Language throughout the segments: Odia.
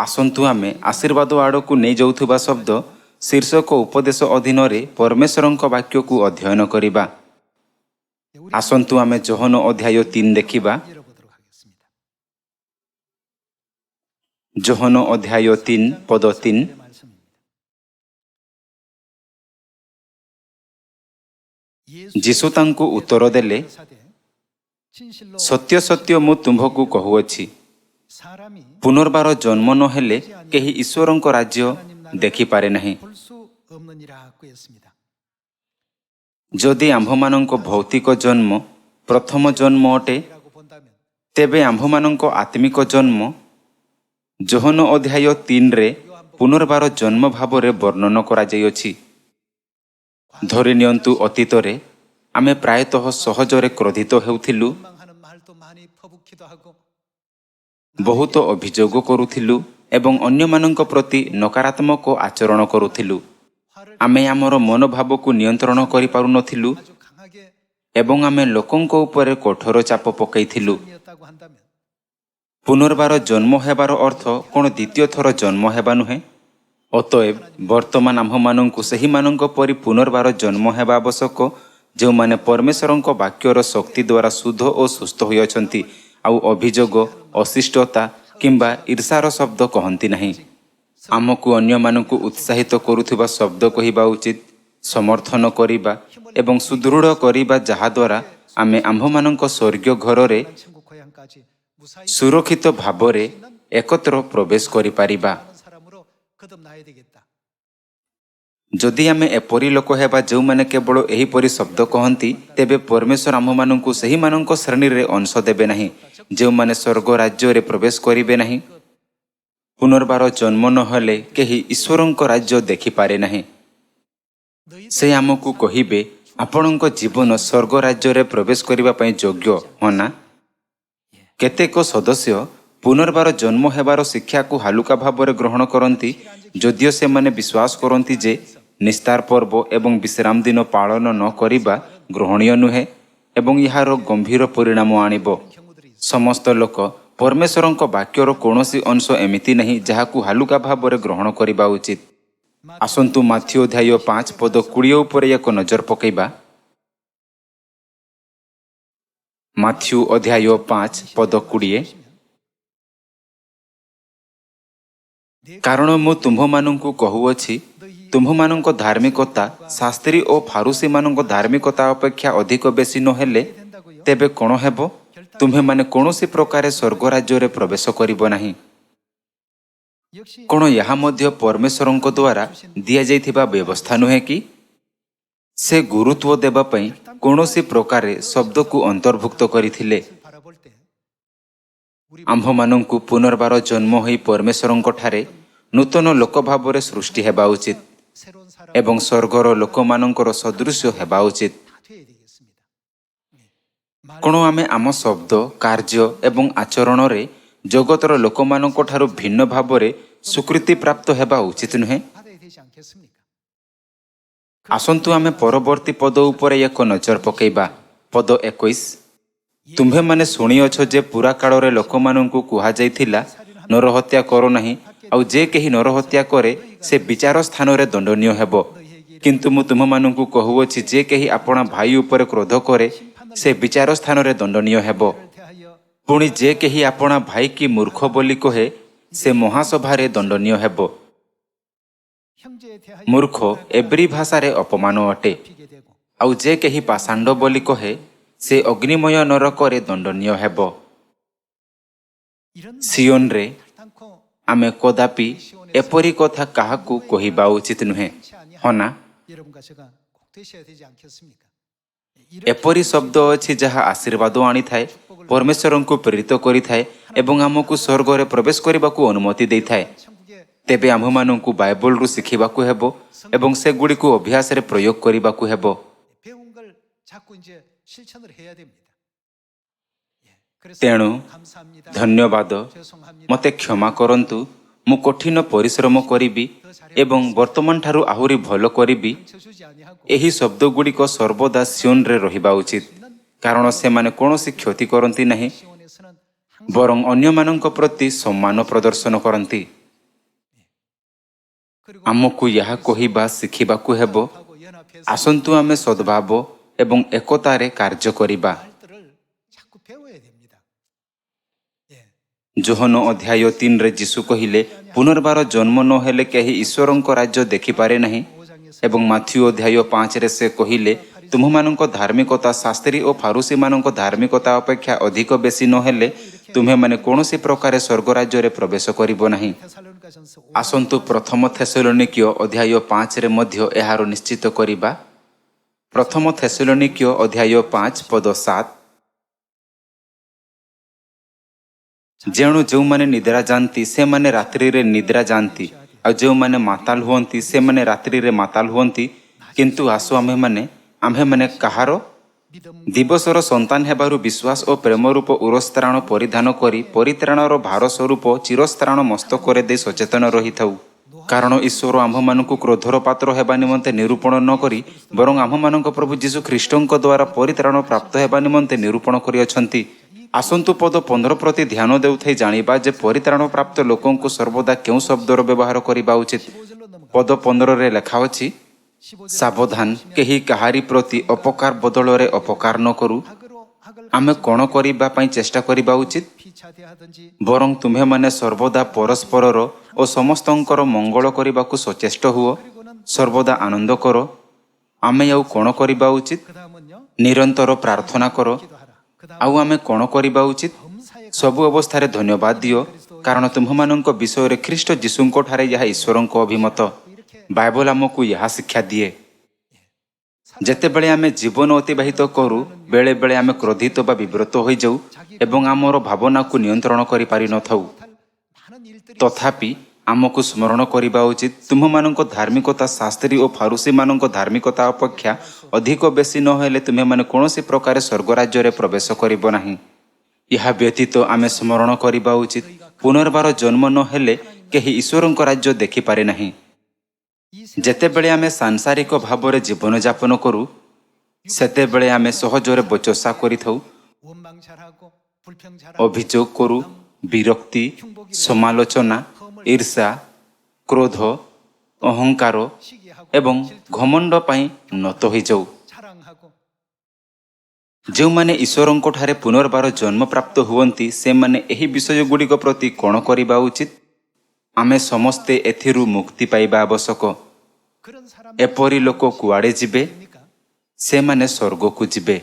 ଆସନ୍ତୁ ଆମେ ଆଶୀର୍ବାଦ ଆଡ଼କୁ ନେଇ ଯାଉଥିବା ଶବ୍ଦ ଶୀର୍ଷକ ଉପଦେଶ ଅଧୀନରେ ପରମେଶ୍ୱରଙ୍କ ବାକ୍ୟକୁ ଅଧ୍ୟୟନ କରିବା। ଆସନ୍ତୁ ଆମେ ଯୋହନ ଅଧ୍ୟାୟ 3 ଦେଖିବା। ଯୋହନ ଅଧ୍ୟାୟ 3 ପଦ 3। ଯୀଶୁ ତାଙ୍କୁ ଉତ୍ତର ଦେଲେ, ସତ୍ୟ ସତ୍ୟ ମୁଁ ତୁମ୍ଭକୁ କହୁଅଛି, ପୁନର୍ବାର ଜନ୍ମ ନ ହେଲେ କେହି ଈଶ୍ୱରଙ୍କ ରାଜ୍ୟ ଦେଖିପାରେ ନାହିଁ। ଯଦି ଆମ୍ଭମାନଙ୍କ ଭୌତିକ ଜନ୍ମ ପ୍ରଥମ ଜନ୍ମ ଅଟେ, ତେବେ ଆମ୍ଭମାନଙ୍କ ଆତ୍ମିକ ଜନ୍ମ ଯୋହନ ଅଧ୍ୟାୟ 3ରେ ପୁନର୍ବାର ଜନ୍ମ ଭାବରେ ବର୍ଣ୍ଣନ କରାଯାଇଅଛି। ଧରି ନିଅନ୍ତୁ, ଅତୀତରେ ଆମେ ପ୍ରାୟତଃ ସହଜରେ କ୍ରୋଧିତ ହେଉଥିଲୁ, ବହୁତ ଅଭିଯୋଗ କରୁଥିଲୁ ଏବଂ ଅନ୍ୟମାନଙ୍କ ପ୍ରତି ନକାରାତ୍ମକ ଆଚରଣ କରୁଥିଲୁ। ଆମେ ଆମର ମନୋଭାବକୁ ନିୟନ୍ତ୍ରଣ କରିପାରୁନଥିଲୁ ଏବଂ ଆମେ ଲୋକଙ୍କ ଉପରେ କଠୋର ଚାପ ପକାଇଥିଲୁ। ପୁନର୍ବାର ଜନ୍ମ ହେବାର ଅର୍ଥ କ'ଣ ଦ୍ୱିତୀୟ ଥର ଜନ୍ମ ହେବା ନୁହେଁ? ଅତଏବ ବର୍ତ୍ତମାନ ଆମ୍ଭମାନଙ୍କୁ ସେହିମାନଙ୍କ ପରି ପୁନର୍ବାର ଜନ୍ମ ହେବା ଆବଶ୍ୟକ, ଯେଉଁମାନେ ପରମେଶ୍ୱରଙ୍କ ବାକ୍ୟର ଶକ୍ତି ଦ୍ୱାରା ଶୁଦ୍ଧ ଓ ସୁସ୍ଥ ହୋଇଅଛନ୍ତି, ଆଉ ଅଭିଯୋଗ, ଅଶିଷ୍ଟତା କିମ୍ବା ଈର୍ଷାର ଶବ୍ଦ କହନ୍ତି ନାହିଁ। ଆମକୁ ଅନ୍ୟମାନଙ୍କୁ ଉତ୍ସାହିତ କରୁଥିବା ଶବ୍ଦ କହିବା ଉଚିତ, ସମର୍ଥନ କରିବା ଏବଂ ସୁଦୃଢ଼ କରିବା, ଯାହାଦ୍ୱାରା ଆମେ ଆମ୍ଭମାନଙ୍କ ସ୍ୱର୍ଗୀୟ ଘରରେ ସୁରକ୍ଷିତ ଭାବରେ ଏକତ୍ର ପ୍ରବେଶ କରିପାରିବା। ଯଦି ଆମେ ଏପରି ଲୋକ ହେବା ଯେଉଁମାନେ କେବଳ ଏହିପରି ଶବ୍ଦ କହନ୍ତି, ତେବେ ପରମେଶ୍ୱର ଆମ୍ଭମାନଙ୍କୁ ସେହିମାନଙ୍କ ଶ୍ରେଣୀରେ ଅଂଶ ଦେବେ ନାହିଁ, ଯେଉଁମାନେ ସ୍ୱର୍ଗ ରାଜ୍ୟରେ ପ୍ରବେଶ କରିବେ ନାହିଁ। ପୁନର୍ବାର ଜନ୍ମ ନ ହେଲେ କେହି ଈଶ୍ୱରଙ୍କ ରାଜ୍ୟ ଦେଖିପାରେ ନାହିଁ। ସେ ଆମକୁ କହିବେ, ଆପଣଙ୍କ ଜୀବନ ସ୍ୱର୍ଗ ରାଜ୍ୟରେ ପ୍ରବେଶ କରିବା ପାଇଁ ଯୋଗ୍ୟ, ହଁ ନା? କେତେକ ସଦସ୍ୟ ପୁନର୍ବାର ଜନ୍ମ ହେବାର ଶିକ୍ଷାକୁ ହାଲୁକା ଭାବରେ ଗ୍ରହଣ କରନ୍ତି, ଯଦିଓ ସେମାନେ ବିଶ୍ୱାସ କରନ୍ତି ଯେ ନିସ୍ତାର ପର୍ବ ଏବଂ ବିଶ୍ରାମ ଦିନ ପାଳନ ନ କରିବା ଗ୍ରହଣୀୟ ନୁହେଁ ଏବଂ ଏହାର ଗମ୍ଭୀର ପରିଣାମ ଆଣିବ। ସମସ୍ତ ଲୋକ ପରମେଶ୍ୱରଙ୍କ ବାକ୍ୟର କୌଣସି ଅଂଶ ଏମିତି ନାହିଁ ଯାହାକୁ ହାଲୁକା ଭାବରେ ଗ୍ରହଣ କରିବା ଉଚିତ। ଆସନ୍ତୁ ମାଥ୍ୟୁ ଅଧ୍ୟାୟ 5 ପଦ 20 ଉପରେ ଏକ ନଜର ପକାଇବା। ମାଥ୍ୟୁ ଅଧ୍ୟାୟ 5 ପଦ 20। କାରଣ ମୁଁ ତୁମ୍ଭମାନଙ୍କୁ କହୁଅଛି, ତୁମ୍ଭମାନଙ୍କ ଧାର୍ମିକତା ଶାସ୍ତ୍ରୀ ଓ ଫାରୁସୀମାନଙ୍କ ଧାର୍ମିକତା ଅପେକ୍ଷା ଅଧିକ ବେଶୀ ନ ହେଲେ, ତେବେ କ'ଣ ହେବ? ତୁମ୍ଭେମାନେ କୌଣସି ପ୍ରକାରେ ସ୍ୱର୍ଗ ରାଜ୍ୟରେ ପ୍ରବେଶ କରିବ ନାହିଁ। କ'ଣ ଏହା ମଧ୍ୟ ପରମେଶ୍ୱରଙ୍କ ଦ୍ୱାରା ଦିଆଯାଇଥିବା ବ୍ୟବସ୍ଥା ନୁହେଁ କି? ସେ ଗୁରୁତ୍ୱ ଦେବା ପାଇଁ କୌଣସି ପ୍ରକାରେ ଶବ୍ଦକୁ ଅନ୍ତର୍ଭୁକ୍ତ କରିଥିଲେ। ଆମ୍ଭମାନଙ୍କୁ ପୁନର୍ବାର ଜନ୍ମ ହୋଇ ପରମେଶ୍ୱରଙ୍କଠାରେ ନୂତନ ଲୋକ ଭାବରେ ସୃଷ୍ଟି ହେବା ଉଚିତ ଏବଂ ସ୍ୱର୍ଗର ଲୋକମାନଙ୍କର ସଦୃଶ୍ୟ ହେବା ଉଚିତ। କ'ଣ ଆମେ ଆମ ଶବ୍ଦ, କାର୍ଯ୍ୟ ଏବଂ ଆଚରଣରେ ଜଗତର ଲୋକମାନଙ୍କଠାରୁ ଭିନ୍ନ ଭାବରେ ସ୍ୱୀକୃତିପ୍ରାପ୍ତ ହେବା ଉଚିତ ନୁହେଁ? ଆସନ୍ତୁ ଆମେ ପରବର୍ତ୍ତୀ ପଦ ଉପରେ ଏକ ନଜର ପକାଇବା। ପଦ 21। ତୁମ୍ଭେମାନେ ଶୁଣିଅଛ ଯେ ପୁରା କାଳରେ ଲୋକମାନଙ୍କୁ କୁହାଯାଇଥିଲା, ନରହତ୍ୟା କର ନାହିଁ, ଆଉ ଯେ କେହି ନରହତ୍ୟା କରେ ସେ ବିଚାର ସ୍ଥାନରେ ଦଣ୍ଡନୀୟ ହେବ। କିନ୍ତୁ ମୁଁ ତୁମମାନଙ୍କୁ କହୁଅଛି, ଯେ କେହି ଆପଣା ଭାଇ ଉପରେ କ୍ରୋଧ କରେ ସେ ବିଚାର ସ୍ଥାନରେ ଦଣ୍ଡନୀୟ ହେବ। ପୁଣି ଯେ କେହି ଆପଣା ଭାଇକି ମୂର୍ଖ ବୋଲି କହେ ସେ ମହାସଭାରେ ଦଣ୍ଡନୀୟ ହେବ। ମୂର୍ଖ ଏବ୍ରୀ ଭାଷାରେ ଅପମାନ ଅଟେ, ଆଉ ଯେ କେହି ପାଷାଣ୍ଡ ବୋଲି କହେ ସେ ଅଗ୍ନିମୟ ନରକରେ ଦଣ୍ଡନୀୟ ହେବ। ସିଓନରେ ଆମେ କଦାପି ଏପରି କଥା କାହାକୁ କହିବା ଉଚିତ ନୁହେଁ, ହଁ ନା? ଏପରି ଶବ୍ଦ ଅଛି ଯାହା ଆଶୀର୍ବାଦ ଆଣିଥାଏ, ପରମେଶ୍ୱରଙ୍କୁ ପ୍ରେରିତ କରିଥାଏ ଏବଂ ଆମକୁ ସ୍ୱର୍ଗରେ ପ୍ରବେଶ କରିବାକୁ ଅନୁମତି ଦେଇଥାଏ। ତେବେ ଆମ୍ଭମାନଙ୍କୁ ବାଇବଲରୁ ଶିଖିବାକୁ ହେବ ଏବଂ ସେଗୁଡ଼ିକୁ ଅଭ୍ୟାସରେ ପ୍ରୟୋଗ କରିବାକୁ ହେବ। ତେଣୁ ଧନ୍ୟବାଦ, ମୋତେ କ୍ଷମା କରନ୍ତୁ, ମୁଁ କଠିନ ପରିଶ୍ରମ କରିବି ଏବଂ ବର୍ତ୍ତମାନଠାରୁ ଆହୁରି ଭଲ କରିବି। ଏହି ଶବ୍ଦଗୁଡ଼ିକ ସର୍ବଦା ସିଓନରେ ରହିବା ଉଚିତ, କାରଣ ସେମାନେ କୌଣସି କ୍ଷତି କରନ୍ତି ନାହିଁ, ବରଂ ଅନ୍ୟମାନଙ୍କ ପ୍ରତି ସମ୍ମାନ ପ୍ରଦର୍ଶନ କରନ୍ତି। आमको यह कहवा शिखिबाकु हेबो आसंतु आमे सद्भाव एवं एकतारे कार्य करिबा। जोहन अध्याय 3 रे यीशु कहिले पुनर्बार जन्म न हेले केही ईश्वरंक राज्य देखि पारे नहीं एवं माथ्यू अध्याय 5 रे से कहिले तुम्हमानंक धार्मिकता शास्त्री और फारूसी मानंक धार्मिकता अपेक्षा अधिक बेसी न हेले तुम्हे माने कोनोसी प्रकार स्वर्ग राज्य रे प्रवेश करिबो नहीं। आसंतु प्रथम थेसलोनिकीय अध्याय 5 रे मध्य एहारो निश्चित करिबा। प्रथम थेसलोनिकीय अध्याय 5 पद 7 जेणु जो माने निद्रा जानती से माने रात्रि रे निद्रा जानती और जो माने माताल हुअंती से माने रात्रि रे माताल हुअंती किंतु आसो आम्हे माने कहारो दिवसर संतान हेबारु विश्वास और प्रेम रूप उरस्त्राण परिधान करी परित्राणर भार स्वरूप चिरस्त्राण मस्तक दे सचेतन रही थाउ। कारण ईश्वर आम्भमानंकु क्रोधर पात्र हेबा निमंते निरूपण न करी बरं आम्भमानंक प्रभु यीशु ख्रीष्टंक द्वारा परित्राण प्राप्त हेबा निमंते निरूपण करी अछंती। आसंतु पद 15 प्रति ध्यान देउथै जानिबा जे परित्राण प्राप्त लोकंकु सर्वदा केउ शब्दर व्यवहार करिबा उचित। पद 15 रे लेखा अछि सावधान केही काहारी प्रति अपकार बदलरे अपकार न करू आमे कोन करिबा पई चेष्टा करिबा उचित बरं तुम्हे माने सर्वदा परस्परर और समस्तंकर मंगल करिबाकु सचेष्ट हुओ सर्वदा आनंद करो। आमे आउ कोन करिबा उचित निरंतर प्रार्थना करो आउ आमे कोन करिबा उचित सबु अवस्थारे धन्यवाद दियो कारण तुम्हमानंक विषय रे ख्रीष्ट यीशुंको ठारे यह ईश्वरंको अभिमत। बाइबल आमको यह शिक्षा दिए जेतेबेले आमे जीवन अतिबाहित करू बेले बेले आमे क्रोधित बा विव्रत होई जाऊ एवं आमर भावना को नियंत्रण करि पारि न थाउ। तथापि आमको स्मरण करिबा उचित तुम्हमानंक धार्मिकता शास्त्री और फारूसी मानंक धार्मिकता अपेक्षा अधिक बेसी न हेले तुम्हे माने कोनोसी प्रकार स्वर्ग राज्य रे प्रवेश करिबो नाही। यह व्यतीत आमे स्मरण करिबा उचित पुनर्बार जन्म न हेले केही ईश्वरंक राज्य देखि पारे नाही। जेतेबेले आमे सांसारिक भावरे जीवन यापन करू सेतेबेले आमे सहजरे बचसा करिथौ अभियोग करू विरक्ति समालोचना ईर्षा क्रोध अहंकार एवं घमंड पाई नत होई जाऊ। जो माने ईश्वरंको ठारे पुनर्बार जन्म प्राप्त हुवंती से माने एही विषय गुड़िक प्रति कोन करिबा उचित आमे समस्ते एथिरु मुक्ति पाइबा आवश्यक। एपरी लोक कुआड़े जिबे से माने स्वर्ग को जिबे।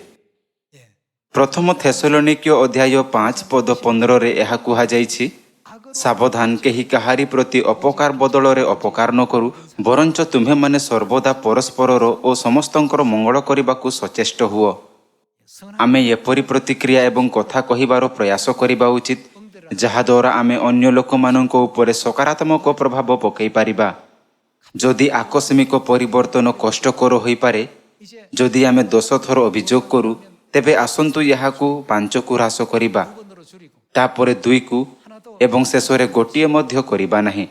प्रथम थेसलोनिकीय अध्याय 5 पद 15 रे एहा कुहा जाइछि सावधान केही काहारी प्रति अपकार बदलरे अपकार न करू बरंच तुम्हे माने सर्वदा परस्परर और समस्तंकर मंगल करिबाकु सचेष्ट हुओ। आमे एपरी प्रतिक्रिया एवं कथा कहिबार प्रयास करिबा उचित जहा द्वारा आमे अन्य लोकमानंक उपरे सकारात्मक प्रभाव पकई पारिबा। जदि आकस्मिक परिवर्तन कष्टकर होई पारे जदि आमे 10 थर अभियोग करू तेबे आसंतु याहाकु 5 को ह्रास करिबा तापरे 2 को एवं शेषरे गोटिए मध्य करिबा नाही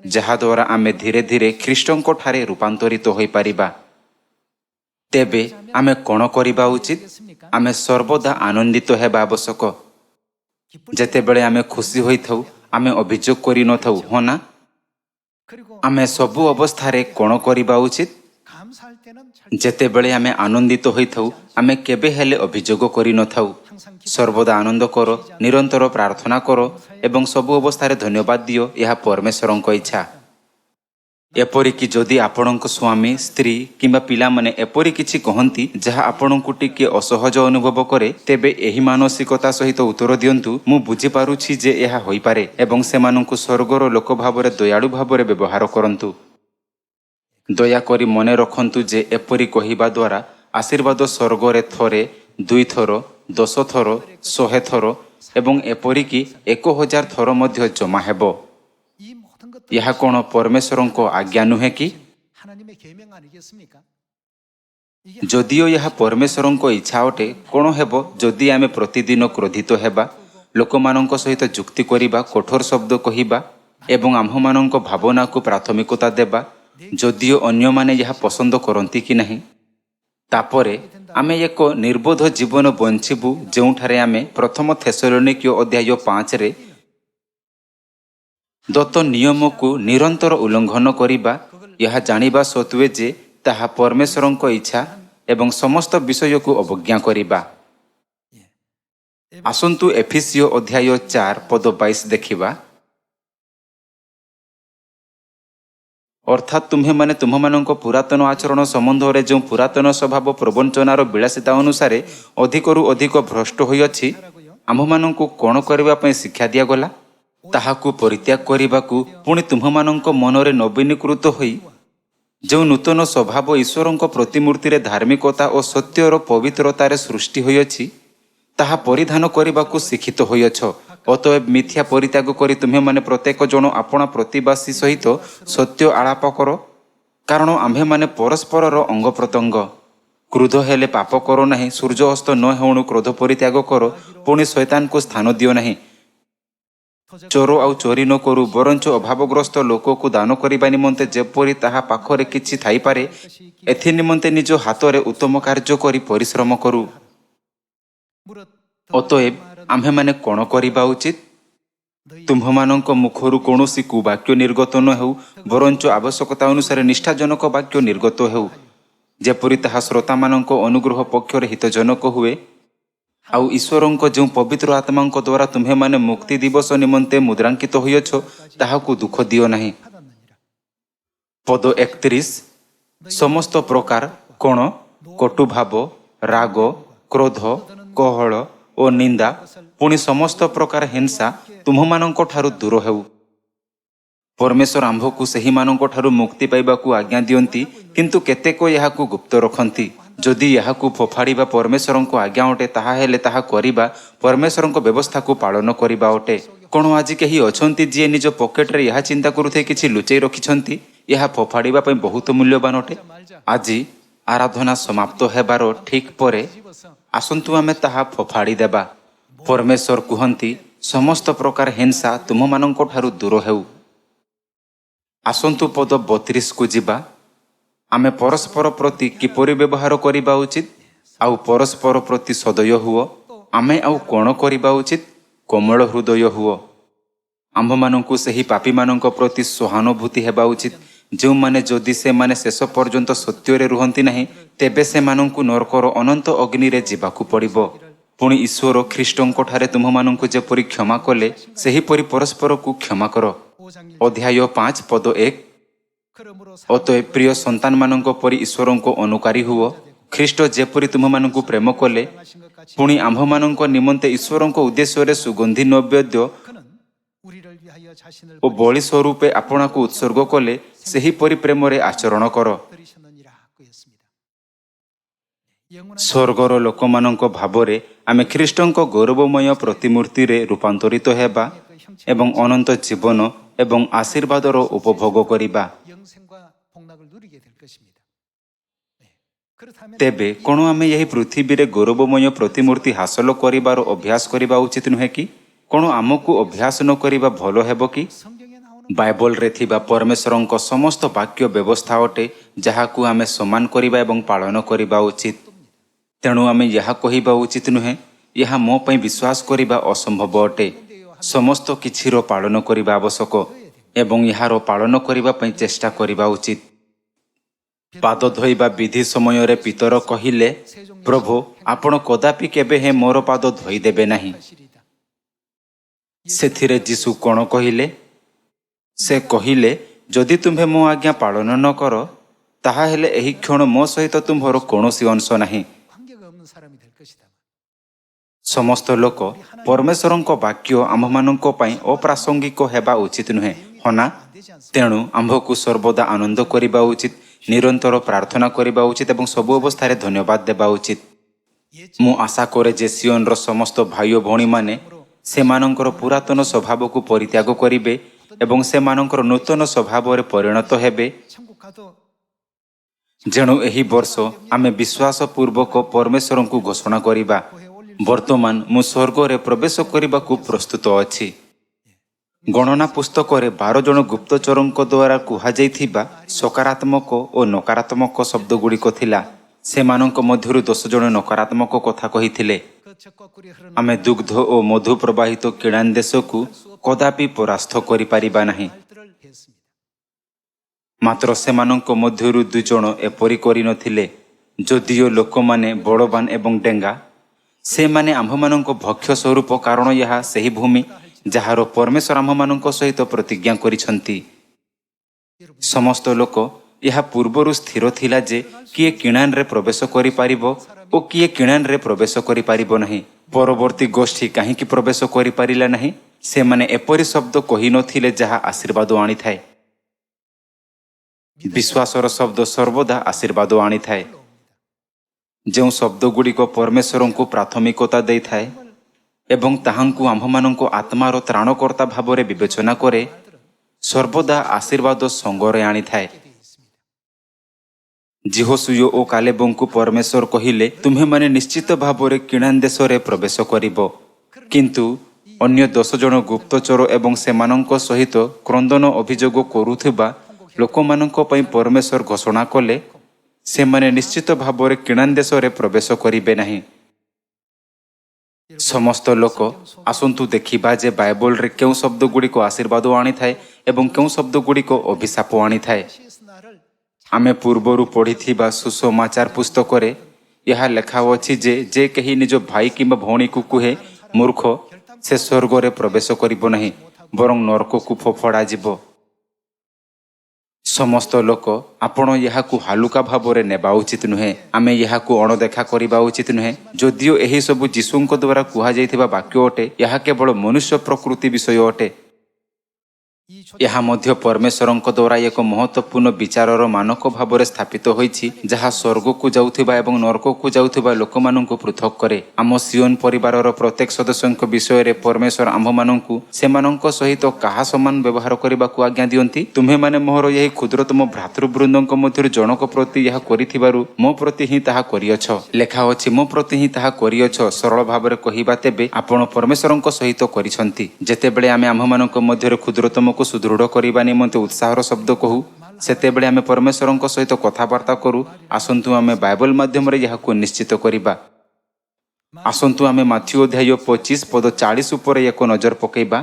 जहा द्वारा आमे धीरे धीरे ख्रीष्टंको ठारे रूपांतरित होई पारिबा। तेबे आमे कोन करिबा उचित आमे सर्वदा आनंदित हेबा आवश्यक। जेतेबेले आमे खुशी होइथौ आमे अभियोग करि न थाउ होना आमे सबु अवस्थारे कोन करिबा उचित जेतेबेले आमे आनंदित होइथौ आमे केबे हेले अभियोग करि न थाउ सर्वदा आनंद करो निरंतर प्रार्थना करो एवं सबु अवस्थारे धन्यवाद दियो यह परमेश्वरंको इच्छा। एपरिकी जदि आपणक स्वामी स्त्री किंबा पिला माने एपरि किछि कहंती जहा आपणकु टिके असहज अनुभव करे तेबे एही मानसिकता सहित उत्तर दियंतु मु बुझी पारुछि जे एहा होई पारे एवं सेमानंकु स्वर्गर लोक भावरे दयालु भावरे व्यवहार करंतु। दया करी मने रखंतु जे एपरि कहिबा द्वारा आशीर्वाद स्वर्गरे थरे 2 थर 10 थर 100 थर एवं एपरिकी 1000 थर मध्य जमा हेबो। यह कोन परमेश्वरंको आज्ञा नुहे कि जदियो यह परमेश्वरंको इच्छा अटे कोन हेबो जदि आमे प्रतिदिन क्रोधित हेबा लोकमानंको सहित जुक्ति करिबा कठोर शब्द कहिबा एवं आम्भमानंको भावना को प्राथमिकता देबा जदियो अन्य माने यह पसंद करंती कि नहीं तापरे आमे एक निर्बोध जीवन बंचिबु जेउठारे आमे प्रथम थेसलोनिकीय अध्याय 5 रे ଦତ୍ତ ନିୟମକୁ ନିରନ୍ତର ଉଲ୍ଲଙ୍ଘନ କରିବା, ଏହା ଜାଣିବା ସତ୍ତ୍ୱେ ଯେ ତାହା ପରମେଶ୍ୱରଙ୍କ ଇଚ୍ଛା ଏବଂ ସମସ୍ତ ବିଷୟକୁ ଅବଜ୍ଞା କରିବା। ଆସନ୍ତୁ ଏଫେସୀୟ ଅଧ୍ୟାୟ 4 ପଦ 22 ଦେଖିବା। ଅର୍ଥାତ୍ ତୁମ୍ଭେମାନେ ତୁମ୍ଭମାନଙ୍କ ପୁରାତନ ଆଚରଣ ସମ୍ବନ୍ଧରେ ଯେଉଁ ପୁରାତନ ସ୍ୱଭାବ ପ୍ରବଞ୍ଚନାର ବିଳାସିତା ଅନୁସାରେ ଅଧିକରୁ ଅଧିକ ଭ୍ରଷ୍ଟ ହୋଇଅଛି, ଆମ୍ଭମାନଙ୍କୁ କ'ଣ କରିବା ପାଇଁ ଶିକ୍ଷା ଦିଆଗଲା? ତାହାକୁ ପରିତ୍ୟାଗ କରିବାକୁ ପୁଣି ତୁମ୍ଭମାନଙ୍କ ମନରେ ନବୀନୀକୃତ ହୋଇ ଯେଉଁ ନୂତନ ସ୍ୱଭାବ ଈଶ୍ୱରଙ୍କ ପ୍ରତିମୂର୍ତ୍ତିରେ ଧାର୍ମିକତା ଓ ସତ୍ୟର ପବିତ୍ରତାରେ ସୃଷ୍ଟି ହୋଇଅଛି, ତାହା ପରିଧାନ କରିବାକୁ ଶିକ୍ଷିତ ହୋଇଅଛ। ଅତଏବ ମିଥ୍ୟା ପରିତ୍ୟାଗ କରି ତୁମ୍ଭେମାନେ ପ୍ରତ୍ୟେକ ଜଣ ଆପଣା ପ୍ରତିବାସୀ ସହିତ ସତ୍ୟ ଆଳାପ କର, କାରଣ ଆମ୍ଭେମାନେ ପରସ୍ପରର ଅଙ୍ଗ ପ୍ରତ୍ୟଙ୍ଗ। କ୍ରୋଧ ହେଲେ ପାପ କର ନାହିଁ, ସୂର୍ଯ୍ୟ ଅସ୍ତ ନ ହେଉଣୁ କ୍ରୋଧ ପରିତ୍ୟାଗ କର, ପୁଣି ଶୈତାନକୁ ସ୍ଥାନ ଦିଅ ନାହିଁ। ଚୋର ଆଉ ଚୋରି ନ କରୁ, ବରଞ୍ଚ ଅଭାବଗ୍ରସ୍ତ ଲୋକକୁ ଦାନ କରିବା ନିମନ୍ତେ ଯେପରି ତାହା ପାଖରେ କିଛି ଥାଇପାରେ, ଏଥି ନିମନ୍ତେ ନିଜ ହାତରେ ଉତ୍ତମ କାର୍ଯ୍ୟ କରି ପରିଶ୍ରମ କରୁ। ଅତଏବ ଆମ୍ଭେମାନେ କ'ଣ କରିବା ଉଚିତ? ତୁମ୍ଭମାନଙ୍କ ମୁଖରୁ କୌଣସି କୁବାକ୍ୟ ନିର୍ଗତ ନ ହେଉ, ବରଞ୍ଚ ଆବଶ୍ୟକତା ଅନୁସାରେ ନିଷ୍ଠାଜନକ ବାକ୍ୟ ନିର୍ଗତ ହେଉ, ଯେପରି ତାହା ଶ୍ରୋତାମାନଙ୍କ ଅନୁଗ୍ରହ ପକ୍ଷରେ ହିତଜନକ ହୁଏ। ଆଉ ଈଶ୍ୱରଙ୍କ ଯେଉଁ ପବିତ୍ର ଆତ୍ମାଙ୍କ ଦ୍ୱାରା ତୁମ୍ଭେମାନେ ମୁକ୍ତି ଦିବସ ନିମନ୍ତେ ମୁଦ୍ରାଙ୍କିତ ହୋଇଅଛ, ତାହାକୁ ଦୁଃଖ ଦିଅ ନାହିଁ। ପଦ 31 ସମସ୍ତ ପ୍ରକାର କ'ଣ? କଟୁଭାବ, ରାଗ, କ୍ରୋଧ, କୋହଳ ଓ ନିନ୍ଦା, ପୁଣି ସମସ୍ତ ପ୍ରକାର ହିଂସା ତୁମ୍ଭମାନଙ୍କ ଠାରୁ ଦୂର ହେଉ। ପରମେଶ୍ୱର ଆମ୍ଭକୁ ସେହିମାନଙ୍କ ଠାରୁ ମୁକ୍ତି ପାଇବାକୁ ଆଜ୍ଞା ଦିଅନ୍ତି, କିନ୍ତୁ କେତେକ ଏହାକୁ ଗୁପ୍ତ ରଖନ୍ତି। ଯଦି ଏହାକୁ ଫୋପାଡ଼ିବା ପରମେଶ୍ୱରଙ୍କ ଆଜ୍ଞା ଅଟେ, ତାହା ହେଲେ ତାହା କରିବା ପରମେଶ୍ୱରଙ୍କ ବ୍ୟବସ୍ଥାକୁ ପାଳନ କରିବା ଅଟେ। କ'ଣ ଆଜି କେହି ଅଛନ୍ତି ଯିଏ ନିଜ ପକେଟରେ ଏହା ଚିନ୍ତା କରୁଥାଏ କିଛି ଲୁଚେଇ ରଖିଛନ୍ତି? ଏହା ଫୋପାଡ଼ିବା ପାଇଁ ବହୁତ ମୂଲ୍ୟବାନ ଅଟେ। ଆଜି ଆରାଧନା ସମାପ୍ତ ହେବାର ଠିକ୍ ପରେ ଆସନ୍ତୁ ଆମେ ତାହା ଫୋପାଡ଼ି ଦେବା। ପରମେଶ୍ୱର କୁହନ୍ତି, ସମସ୍ତ ପ୍ରକାର ହିଂସା ତୁମମାନଙ୍କ ଠାରୁ ଦୂର ହେଉ। ଆସନ୍ତୁ ପଦ 32କୁ ଯିବା। ଆମେ ପରସ୍ପର ପ୍ରତି କିପରି ବ୍ୟବହାର କରିବା ଉଚିତ? ଆଉ ପରସ୍ପର ପ୍ରତି ସଦୟ ହୁଅ। ଆମେ ଆଉ କ'ଣ କରିବା ଉଚିତ? କୋମଳ ହୃଦୟ ହୁଅ। ଆମ୍ଭମାନଙ୍କୁ ସେହି ପାପୀମାନଙ୍କ ପ୍ରତି ସହାନୁଭୂତି ହେବା ଉଚିତ, ଯେଉଁମାନେ ଯଦି ସେମାନେ ଶେଷ ପର୍ଯ୍ୟନ୍ତ ସତ୍ୟରେ ରୁହନ୍ତି ନାହିଁ, ତେବେ ସେମାନଙ୍କୁ ନରକର ଅନନ୍ତ ଅଗ୍ନିରେ ଯିବାକୁ ପଡ଼ିବ। ପୁଣି ଈଶ୍ୱର ଖ୍ରୀଷ୍ଟଙ୍କଠାରେ ତୁମ୍ଭମାନଙ୍କୁ ଯେପରି କ୍ଷମା କଲେ, ସେହିପରି ପରସ୍ପରକୁ କ୍ଷମା କର। ଅଧ୍ୟାୟ 5 ପଦ 1 ଅତଏବ ପ୍ରିୟ ସନ୍ତାନମାନଙ୍କ ପରି ଈଶ୍ୱରଙ୍କ ଅନୁକାରୀ ହୁଅ। ଖ୍ରୀଷ୍ଟ ଯେପରି ତୁମମାନଙ୍କୁ ପ୍ରେମ କଲେ, ପୁଣି ଆମ୍ଭମାନଙ୍କ ନିମନ୍ତେ ଈଶ୍ୱରଙ୍କ ଉଦ୍ଦେଶ୍ୟରେ ସୁଗନ୍ଧି ନୈବେଦ୍ୟ ଓ ବଳି ସ୍ୱରୂପେ ଆପଣାକୁ ଉତ୍ସର୍ଗ କଲେ, ସେହିପରି ପ୍ରେମରେ ଆଚରଣ କର। ସ୍ୱର୍ଗର ଲୋକମାନଙ୍କ ଭାବରେ ଆମେ ଖ୍ରୀଷ୍ଟଙ୍କ ଗୌରବମୟ ପ୍ରତିମୂର୍ତ୍ତିରେ ରୂପାନ୍ତରିତ ହେବା ଏବଂ ଅନନ୍ତ ଜୀବନ ଏବଂ ଆଶୀର୍ବାଦର ଉପଭୋଗ କରିବା। ତେବେ କ'ଣ ଆମେ ଏହି ପୃଥିବୀରେ ଗୌରବମୟ ପ୍ରତିମୂର୍ତ୍ତି ହାସଲ କରିବାର ଅଭ୍ୟାସ କରିବା ଉଚିତ ନୁହେଁ କି? କ'ଣ ଆମକୁ ଅଭ୍ୟାସ ନ କରିବା ଭଲ ହେବ କି? ବାଇବଲରେ ଥିବା ପରମେଶ୍ୱରଙ୍କ ସମସ୍ତ ବାକ୍ୟ ବ୍ୟବସ୍ଥା ଅଟେ, ଯାହାକୁ ଆମେ ସମ୍ମାନ କରିବା ଏବଂ ପାଳନ କରିବା ଉଚିତ। ତେଣୁ ଆମେ ଏହା କହିବା ଉଚିତ ନୁହେଁ, ଏହା ମୋ ପାଇଁ ବିଶ୍ୱାସ କରିବା ଅସମ୍ଭବ ଅଟେ। ସମସ୍ତ କିଛିର ପାଳନ କରିବା ଆବଶ୍ୟକ ଏବଂ ଏହାର ପାଳନ କରିବା ପାଇଁ ଚେଷ୍ଟା କରିବା ଉଚିତ। ପାଦ ଧୋଇବା ବିଧି ସମୟରେ ପିତର କହିଲେ, ପ୍ରଭୁ, ଆପଣ କଦାପି କେବେ ହେଁ ମୋର ପାଦ ଧୋଇଦେବେ ନାହିଁ। ସେଥିରେ ଯୀଶୁ କ'ଣ କହିଲେ? ସେ କହିଲେ, ଯଦି ତୁମ୍ଭେ ମୋ ଆଜ୍ଞା ପାଳନ ନ କର, ତାହାହେଲେ ଏହି କ୍ଷଣ ମୋ ସହିତ ତୁମ୍ଭର କୌଣସି ଅଂଶ ନାହିଁ। ସମସ୍ତ ଲୋକ ପରମେଶ୍ୱରଙ୍କ ବାକ୍ୟ ଆମ୍ଭମାନଙ୍କ ପାଇଁ ଅପ୍ରାସଙ୍ଗିକ ହେବା ଉଚିତ ନୁହେଁ, ହନା? ତେଣୁ ଆମ୍ଭକୁ ସର୍ବଦା ଆନନ୍ଦ କରିବା ଉଚିତ, ନିରନ୍ତର ପ୍ରାର୍ଥନା କରିବା ଉଚିତ ଏବଂ ସବୁ ଅବସ୍ଥାରେ ଧନ୍ୟବାଦ ଦେବା ଉଚିତ। ମୁଁ ଆଶା କରେ ଯେ ସିଓନର ସମସ୍ତ ଭାଇ ଓ ଭଉଣୀମାନେ ସେମାନଙ୍କର ପୁରାତନ ସ୍ୱଭାବକୁ ପରିତ୍ୟାଗ କରିବେ ଏବଂ ସେମାନଙ୍କର ନୂତନ ସ୍ୱଭାବରେ ପରିଣତ ହେବେ। ଯେଣୁ ଏହି ବର୍ଷ ଆମେ ବିଶ୍ୱାସପୂର୍ବକ ପରମେଶ୍ୱରଙ୍କୁ ଘୋଷଣା କରିବା, ବର୍ତ୍ତମାନ ମୁଁ ସ୍ୱର୍ଗରେ ପ୍ରବେଶ କରିବାକୁ ପ୍ରସ୍ତୁତ ଅଛି। ଗଣନା ପୁସ୍ତକରେ 12 ଜଣ ଗୁପ୍ତଚରଙ୍କ ଦ୍ୱାରା କୁହାଯାଇଥିବା ସକାରାତ୍ମକ ଓ ନକାରାତ୍ମକ ଶବ୍ଦଗୁଡ଼ିକ ଥିଲା। ସେମାନଙ୍କ ମଧ୍ୟରୁ 10 ଜଣ ନକାରାତ୍ମକ କଥା କହିଥିଲେ। ଆମେ ଦୁଗ୍ଧ ଓ ମଧୁ ପ୍ରବାହିତ କିଣାନ୍ ଦେଶକୁ କଦାପି ପରାସ୍ତ କରିପାରିବା ନାହିଁ। ମାତ୍ର ସେମାନଙ୍କ ମଧ୍ୟରୁ 2 ଜଣ ଏପରି କରିନଥିଲେ। ଯଦିଓ ଲୋକମାନେ ବଳବାନ ଏବଂ ଡେଙ୍ଗା, ସେମାନେ ଆମ୍ଭମାନଙ୍କ ଭକ୍ଷ୍ୟ ସ୍ୱରୂପ, କାରଣ ଏହା ସେହି ଭୂମି ଯାହାର ପରମେଶ୍ୱର ଆମ୍ଭମାନଙ୍କ ସହିତ ପ୍ରତିଜ୍ଞା କରିଛନ୍ତି। ସମସ୍ତ ଲୋକ ଏହା ପୂର୍ବରୁ ସ୍ଥିର ଥିଲା ଯେ କିଏ କିଣାନରେ ପ୍ରବେଶ କରିପାରିବ ଓ କିଏ କିଣାନରେ ପ୍ରବେଶ କରିପାରିବ ନାହିଁ। ପରବର୍ତ୍ତୀ ଗୋଷ୍ଠୀ କାହିଁକି ପ୍ରବେଶ କରିପାରିଲା ନାହିଁ? ସେମାନେ ଏପରି ଶବ୍ଦ କହିନଥିଲେ ଯାହା ଆଶୀର୍ବାଦ ଆଣିଥାଏ। ବିଶ୍ୱାସର ଶବ୍ଦ ସର୍ବଦା ଆଶୀର୍ବାଦ ଆଣିଥାଏ। ଯେଉଁ ଶବ୍ଦଗୁଡ଼ିକ ପରମେଶ୍ୱରଙ୍କୁ ପ୍ରାଥମିକତା ଦେଇଥାଏ ଏବଂ ତାହାଙ୍କୁ ଆମ୍ଭମାନଙ୍କ ଆତ୍ମାର ତ୍ରାଣକର୍ତ୍ତା ଭାବରେ ବିବେଚନା କରେ, ସର୍ବଦା ଆଶୀର୍ବାଦ ସଙ୍ଗରେ ଆଣିଥାଏ। ଯେହୋଶୁଆ ଓ କାଲେବଙ୍କୁ ପରମେଶ୍ୱର କହିଲେ, ତୁମ୍ଭେମାନେ ନିଶ୍ଚିତ ଭାବରେ କିଣାନ୍ ଦେଶରେ ପ୍ରବେଶ କରିବ। କିନ୍ତୁ ଅନ୍ୟ 10 ଜଣ ଗୁପ୍ତଚର ଏବଂ ସେମାନଙ୍କ ସହିତ କ୍ରନ୍ଦନ ଅଭିଯୋଗ କରୁଥିବା ଲୋକମାନଙ୍କ ପାଇଁ ପରମେଶ୍ୱର ଘୋଷଣା କଲେ, ସେମାନେ ନିଶ୍ଚିତ ଭାବରେ କିଣାନ୍ ଦେଶରେ ପ୍ରବେଶ କରିବେ ନାହିଁ। ସମସ୍ତ ଲୋକ ଆସନ୍ତୁ ଦେଖିବା ଯେ ବାଇବଲରେ କେଉଁ ଶବ୍ଦଗୁଡ଼ିକ ଆଶୀର୍ବାଦ ଆଣିଥାଏ ଏବଂ କେଉଁ ଶବ୍ଦଗୁଡ଼ିକ ଅଭିଶାପ ଆଣିଥାଏ। ଆମେ ପୂର୍ବରୁ ପଢ଼ିଥିବା ସୁସମାଚାର ପୁସ୍ତକରେ ଏହା ଲେଖା ଅଛି ଯେ ଯେ କେହି ନିଜ ଭାଇ କିମ୍ବା ଭଉଣୀକୁ କୁହେ ମୂର୍ଖ, ସେ ସ୍ୱର୍ଗରେ ପ୍ରବେଶ କରିବ ନାହିଁ, ବରଂ ନରକକୁ ଫୋପଡ଼ାଯିବ। ସମସ୍ତ ଲୋକ ଆପଣ ଏହାକୁ ହାଲୁକା ଭାବରେ ନେବା ଉଚିତ ନୁହେଁ। ଆମେ ଏହାକୁ ଅଣଦେଖା କରିବା ଉଚିତ ନୁହେଁ। ଯଦିଓ ଏହି ସବୁ ଯୀଶୁଙ୍କ ଦ୍ୱାରା କୁହାଯାଇଥିବା ବାକ୍ୟ ଅଟେ, ଏହା କେବଳ ମନୁଷ୍ୟ ପ୍ରକୃତି ବିଷୟ ଅଟେ। ଏହା ମଧ୍ୟ ପରମେଶ୍ୱରଙ୍କ ଦ୍ୱାରା ଏକ ମହତ୍ତ୍ୱପୂର୍ଣ୍ଣ ବିଚାରର ମାନକ ଭାବରେ ସ୍ଥାପିତ ହୋଇଛି, ଯାହା ସ୍ୱର୍ଗକୁ ଯାଉଥିବା ଏବଂ ନରକକୁ ଯାଉଥିବା ଲୋକମାନଙ୍କୁ ପୃଥକ କରେ। ଆମ ସିଓନ ପରିବାରର ପ୍ରତ୍ୟେକ ସଦସ୍ୟଙ୍କ ବିଷୟରେ ପରମେଶ୍ୱର ଆମ୍ଭମାନଙ୍କୁ ସେମାନଙ୍କ ସହିତ କାହା ସମାନ ବ୍ୟବହାର କରିବାକୁ ଆଜ୍ଞା ଦିଅନ୍ତି? ତୁମ୍ଭେମାନେ ମୋହର ଏହି କ୍ଷୁଦ୍ରତମ ଭ୍ରାତୃବୃନ୍ଦଙ୍କ ମଧ୍ୟରୁ ଜଣକ ପ୍ରତି ଏହା କରିଥିବାରୁ ମୋ ପ୍ରତି ହିଁ ତାହା କରିଅଛ। ଲେଖା ଅଛି, ମୋ ପ୍ରତି ହିଁ ତାହା କରିଅଛ। ସରଳ ଭାବରେ କହିବା, ତେବେ ଆପଣ ପରମେଶ୍ୱରଙ୍କ ସହିତ କରିଛନ୍ତି। ଯେତେବେଳେ ଆମେ ଆମ୍ଭମାନଙ୍କ ମଧ୍ୟରେ କ୍ଷୁଦ୍ରତମ ସୁଦୃଢ଼ କରିବା ନିମନ୍ତେ ଉତ୍ସାହର ଶବ୍ଦ କହୁ, ସେତେବେଳେ ଆମେ ପରମେଶ୍ୱରଙ୍କ ସହିତ କଥାବାର୍ତ୍ତା କରୁ। ଆସନ୍ତୁ ଆମେ ବାଇବଲ ମାଧ୍ୟମରେ ଏହାକୁ ନିଶ୍ଚିତ କରିବା। ଆସନ୍ତୁ ଆମେ ମାଥ୍ୟୁ ଅଧ୍ୟାୟ 25 ପଦ 40 ଉପରେ ଏକ ନଜର ପକାଇବା।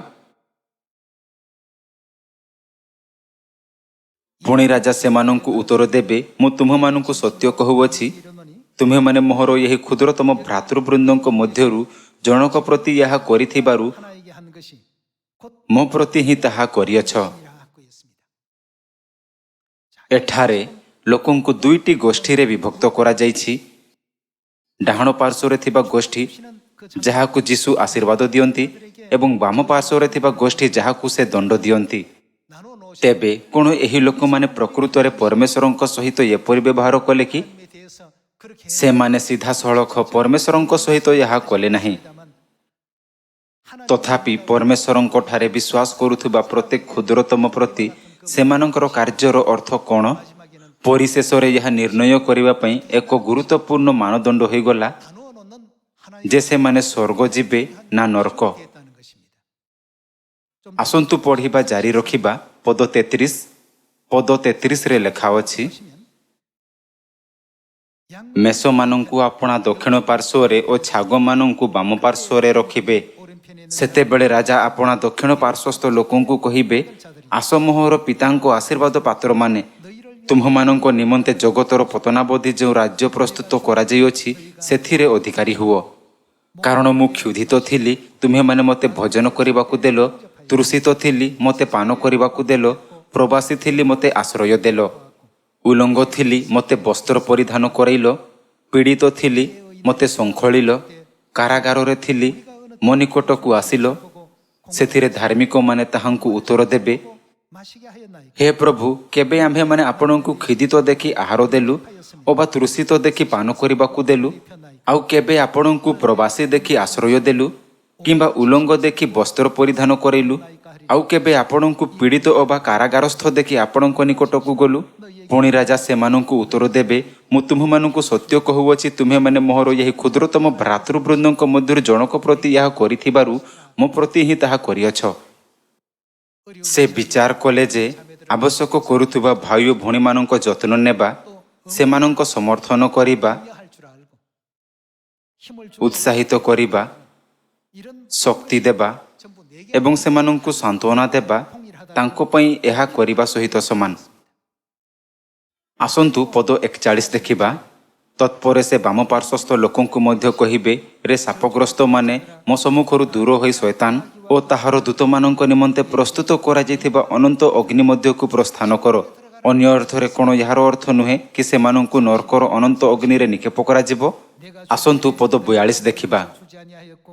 ପୁଣି ରାଜା ସେମାନଙ୍କୁ ଉତ୍ତର ଦେବେ, ମୁଁ ତୁମ୍ଭମାନଙ୍କୁ ସତ୍ୟ କହୁଅଛି, ତୁମ୍ଭେମାନେ ମୋହର ଏହି କ୍ଷୁଦ୍ରତମ ଭ୍ରାତୃବୃନ୍ଦଙ୍କ ମଧ୍ୟରୁ ଜଣକ ପ୍ରତି ଏହା କରିଥିବାରୁ ମୋ ପ୍ରତି ହିଁ ତାହା କରିଅଛ। ଏଠାରେ ଲୋକଙ୍କୁ 2ଟି ଗୋଷ୍ଠୀରେ ବିଭକ୍ତ କରାଯାଇଛି। ଡାହାଣ ପାର୍ଶ୍ୱରେ ଥିବା ଗୋଷ୍ଠୀ ଯାହାକୁ ଯୀଶୁ ଆଶୀର୍ବାଦ ଦିଅନ୍ତି ଏବଂ ବାମ ପାର୍ଶ୍ୱରେ ଥିବା ଗୋଷ୍ଠୀ ଯାହାକୁ ସେ ଦଣ୍ଡ ଦିଅନ୍ତି। ତେବେ କ'ଣ ଏହି ଲୋକମାନେ ପ୍ରକୃତରେ ପରମେଶ୍ୱରଙ୍କ ସହିତ ଏପରି ବ୍ୟବହାର କଲେ କି? ସେମାନେ ସିଧାସଳଖ ପରମେଶ୍ୱରଙ୍କ ସହିତ ଏହା କଲେ ନାହିଁ। ତଥାପି ପରମେଶ୍ୱରଙ୍କ ଠାରେ ବିଶ୍ୱାସ କରୁଥିବା ପ୍ରତ୍ୟେକ କ୍ଷୁଦ୍ରତମ ପ୍ରତି ସେମାନଙ୍କର କାର୍ଯ୍ୟର ଅର୍ଥ କ'ଣ? ପରିଶେଷରେ ଏହା ନିର୍ଣ୍ଣୟ କରିବା ପାଇଁ ଏକ ଗୁରୁତ୍ୱପୂର୍ଣ୍ଣ ମାନଦଣ୍ଡ ହୋଇଗଲା ଯେ ସେମାନେ ସ୍ୱର୍ଗ ଯିବେ ନା ନରକ। ଆସନ୍ତୁ ପଢ଼ିବା ଜାରି ରଖିବା। ପଦ 33ରେ ଲେଖା ଅଛି, ମେଷମାନଙ୍କୁ ଆପଣା ଦକ୍ଷିଣ ପାର୍ଶ୍ୱରେ ଓ ଛାଗମାନଙ୍କୁ ବାମ ପାର୍ଶ୍ୱରେ ରଖିବେ। ସେତେବେଳେ ରାଜା ଆପଣା ଦକ୍ଷିଣ ପାର୍ଶ୍ୱସ୍ଥ ଲୋକଙ୍କୁ କହିବେ, ଆସ ମୋହର ପିତାଙ୍କ ଆଶୀର୍ବାଦ ପାତ୍ରମାନେ, ତୁମ୍ଭମାନଙ୍କ ନିମନ୍ତେ ଜଗତର ପତନାବଧି ଯେଉଁ ରାଜ୍ୟ ପ୍ରସ୍ତୁତ କରାଯାଇଅଛି ସେଥିରେ ଅଧିକାରୀ ହୁଅ। କାରଣ ମୁଁ କ୍ଷୁଧିତ ଥିଲି, ତୁମ୍ଭେମାନେ ମୋତେ ଭୋଜନ କରିବାକୁ ଦେଲ, ତୃଷିତ ଥିଲି, ମୋତେ ପାନ କରିବାକୁ ଦେଲ, ପ୍ରବାସୀ ଥିଲି, ମୋତେ ଆଶ୍ରୟ ଦେଲ, ଉଲଙ୍ଗ ଥିଲି, ମୋତେ ବସ୍ତ୍ର ପରିଧାନ କରାଇଲ, ପୀଡ଼ିତ ଥିଲି, ମୋତେ ଶଙ୍ଖୋଳିଲ, କାରାଗାରରେ ଥିଲି, ମୋ ନିକଟକୁ ଆସିଲ। ସେଥିରେ ଧାର୍ମିକମାନେ ତାହାଙ୍କୁ ଉତ୍ତର ଦେବେ, ହେ ପ୍ରଭୁ, କେବେ ଆମ୍ଭେମାନେ ଆପଣଙ୍କୁ କ୍ଷୁଧିତ ଦେଖି ଆହାର ଦେଲୁ ଅବା ତୃଷିତ ଦେଖି ପାନ କରିବାକୁ ଦେଲୁ? ଆଉ କେବେ ଆପଣଙ୍କୁ ପ୍ରବାସୀ ଦେଖି ଆଶ୍ରୟ ଦେଲୁ କିମ୍ବା ଉଲଙ୍ଗ ଦେଖି ବସ୍ତ୍ର ପରିଧାନ କରାଇଲୁ? ଆଉ କେବେ ଆପଣଙ୍କୁ ପୀଡ଼ିତ ଅବା କାରାଗାରସ୍ଥ ଦେଖି ଆପଣଙ୍କ ନିକଟକୁ ଗଲୁ? ପୁଣି ରାଜା ସେମାନଙ୍କୁ ଉତ୍ତର ଦେବେ, ମୁଁ ତୁମ୍ଭମାନଙ୍କୁ ସତ୍ୟ କହୁଅଛି, ତୁମ୍ଭେମାନେ ମୋହର ଏହି କ୍ଷୁଦ୍ରତମ ଭ୍ରାତୃବୃନ୍ଦଙ୍କ ମଧ୍ୟରୁ ଜଣକ ପ୍ରତି ଏହା କରିଥିବାରୁ ମୋ ପ୍ରତି ହିଁ ତାହା କରିଅଛ। ସେ ବିଚାର କଲେ ଯେ ଆବଶ୍ୟକ କରୁଥିବା ଭାଇ ଓ ଭଉଣୀମାନଙ୍କ ଯତ୍ନ ନେବା, ସେମାନଙ୍କ ସମର୍ଥନ କରିବା 힘을 ଉତ୍ସାହିତ କରିବା, 이런 ଶକ୍ତି ଦେବା 전부 내게 ଏବଂ ସେମାନଙ୍କୁ ସାନ୍ତ୍ୱନା ଦେବା ତାଙ୍କ ପାଇଁ ଏହା କରିବା ସହିତ ସମାନ। ଆସନ୍ତୁ ପଦ 41 ଦେଖିବା। ତତ୍ପରେ ସେ ବାମ ପାର୍ଶ୍ୱସ୍ଥ ଲୋକଙ୍କୁ ମଧ୍ୟ କହିବେ, ରେ ସାପଗ୍ରସ୍ତମାନେ ମୋ ସମ୍ମୁଖରୁ ଦୂର ହୋଇ ଶୈତାନ ଓ ତାହାର ଦୂତମାନଙ୍କ ନିମନ୍ତେ ପ୍ରସ୍ତୁତ କରାଯାଇଥିବା ଅନନ୍ତ ଅଗ୍ନି ମଧ୍ୟକୁ ପ୍ରସ୍ଥାନ କର। ଅନ୍ୟ ଅର୍ଥରେ କ'ଣ ଏହାର ଅର୍ଥ ନୁହେଁ କି ସେମାନଙ୍କୁ ନର୍କର ଅନନ୍ତ ଅଗ୍ନିରେ ନିକ୍ଷେପ କରାଯିବ? ଆସନ୍ତୁ ପଦ 42 ଦେଖିବା। 주지 아니하였고